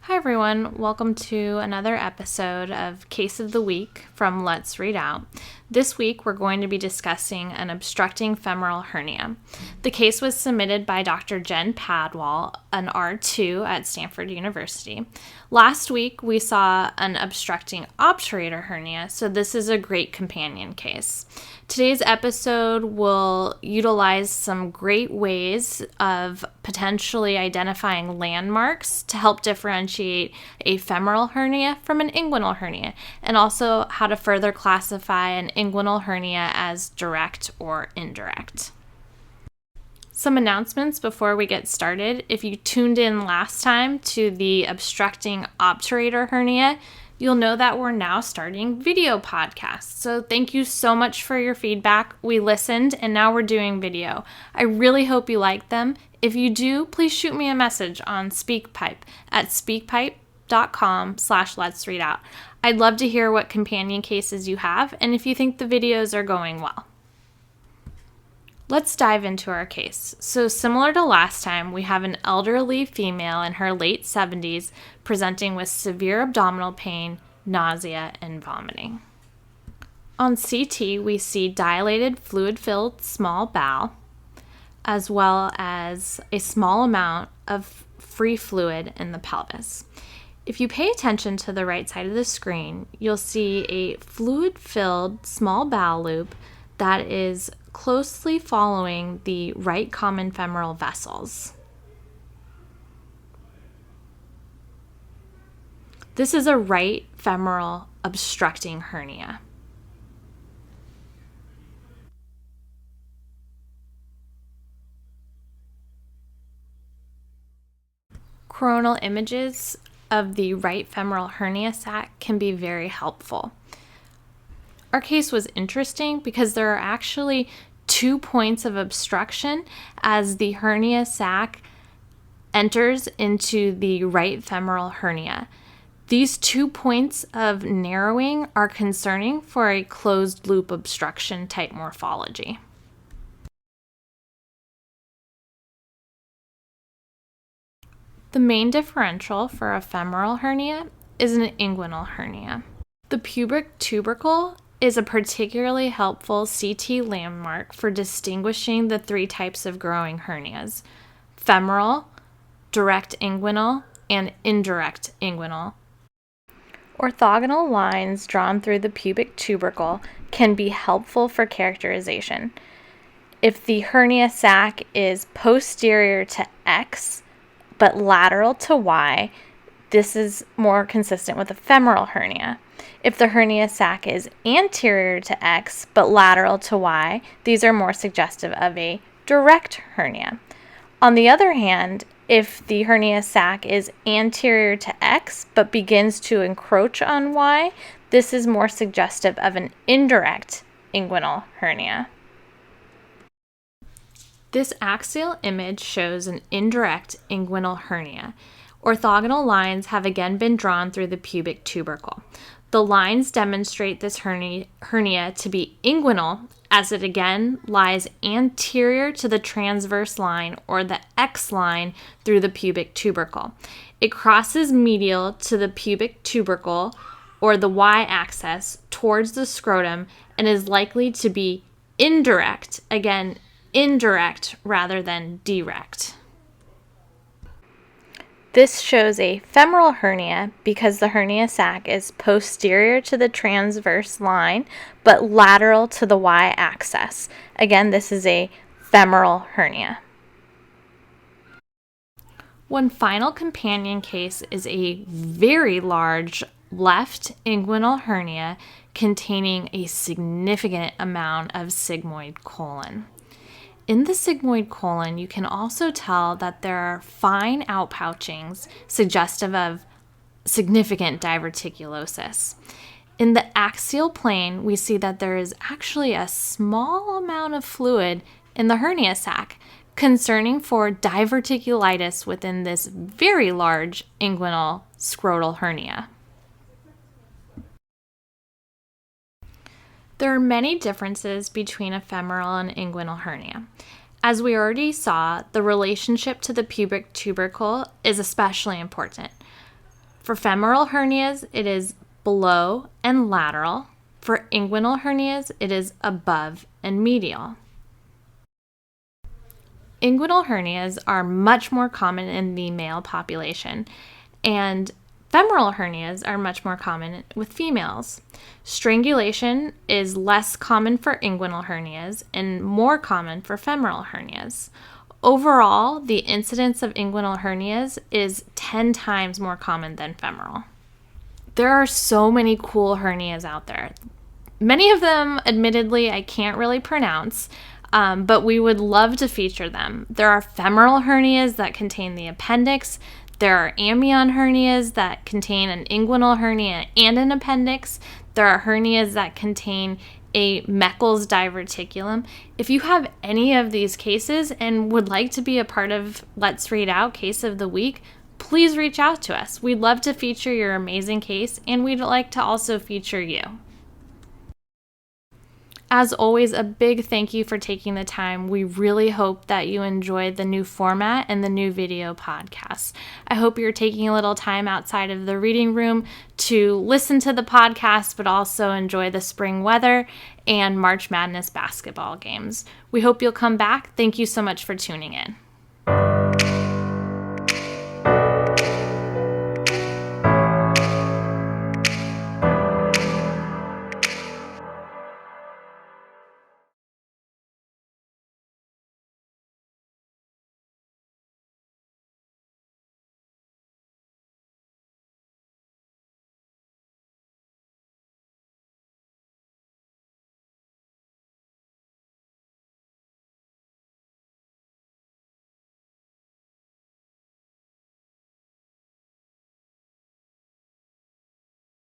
Hi everyone, welcome to another episode of Case of the Week from Let's Read Out. This week we're going to be discussing an obstructing femoral hernia. The case was submitted by Dr. Jen Padwall, an R2 at Stanford University. Last week we saw an obstructing obturator hernia, so this is a great companion case. Today's episode will utilize some great ways of potentially identifying landmarks to help differentiate a femoral hernia from an inguinal hernia, and also how to further classify an inguinal hernia as direct or indirect. Some announcements before we get started. If you tuned in last time to the obstructing obturator hernia, you'll know that we're now starting video podcasts. So thank you so much for your feedback. We listened and now we're doing video. I really hope you like them. If you do, please shoot me a message on SpeakPipe at speakpipe.com/letsreadout. I'd love to hear what companion cases you have and if you think the videos are going well. Let's dive into our case. So similar to last time, we have an elderly female in her late 70s presenting with severe abdominal pain, nausea, and vomiting. On CT, we see dilated fluid-filled small bowel, as well as a small amount of free fluid in the pelvis. If you pay attention to the right side of the screen, you'll see a fluid-filled small bowel loop that is closely following the right common femoral vessels. This is a right femoral obstructing hernia. Coronal images of the right femoral hernia sac can be very helpful. Our case was interesting because there are actually 2 points of obstruction as the hernia sac enters into the right femoral hernia. These 2 points of narrowing are concerning for a closed loop obstruction type morphology. The main differential for a femoral hernia is an inguinal hernia. The pubic tubercle is a particularly helpful CT landmark for distinguishing the 3 types of growing hernias: femoral, direct inguinal, and indirect inguinal. Orthogonal lines drawn through the pubic tubercle can be helpful for characterization. If the hernia sac is posterior to X but lateral to Y, this is more consistent with a femoral hernia. If the hernia sac is anterior to X but lateral to Y, these are more suggestive of a direct hernia. On the other hand, if the hernia sac is anterior to X but begins to encroach on Y, this is more suggestive of an indirect inguinal hernia. This axial image shows an indirect inguinal hernia. Orthogonal lines have again been drawn through the pubic tubercle. The lines demonstrate this hernia to be inguinal, as it again lies anterior to the transverse line or the X line through the pubic tubercle. It crosses medial to the pubic tubercle or the Y-axis towards the scrotum and is likely to be indirect, again, indirect rather than direct. This shows a femoral hernia because the hernia sac is posterior to the transverse line but lateral to the Y-axis. Again, this is a femoral hernia. One final companion case is a very large left inguinal hernia containing a significant amount of sigmoid colon. In the sigmoid colon, you can also tell that there are fine outpouchings suggestive of significant diverticulosis. In the axial plane, we see that there is actually a small amount of fluid in the hernia sac, concerning for diverticulitis within this very large inguinal scrotal hernia. There are many differences between a femoral and inguinal hernia. As we already saw, the relationship to the pubic tubercle is especially important. For femoral hernias, it is below and lateral. For inguinal hernias, it is above and medial. Inguinal hernias are much more common in the male population, and femoral hernias are much more common with females. Strangulation is less common for inguinal hernias and more common for femoral hernias. Overall, the incidence of inguinal hernias is 10 times more common than femoral. There are so many cool hernias out there. Many of them, admittedly, I can't really pronounce, but we would love to feature them. There are femoral hernias that contain the appendix. There are amnion hernias that contain an inguinal hernia and an appendix. There are hernias that contain a Meckel's diverticulum. If you have any of these cases and would like to be a part of Let's Read Out Case of the Week, please reach out to us. We'd love to feature your amazing case, and we'd like to also feature you. As always, a big thank you for taking the time. We really hope that you enjoyed the new format and the new video podcast. I hope you're taking a little time outside of the reading room to listen to the podcast, but also enjoy the spring weather and March Madness basketball games. We hope you'll come back. Thank you so much for tuning in.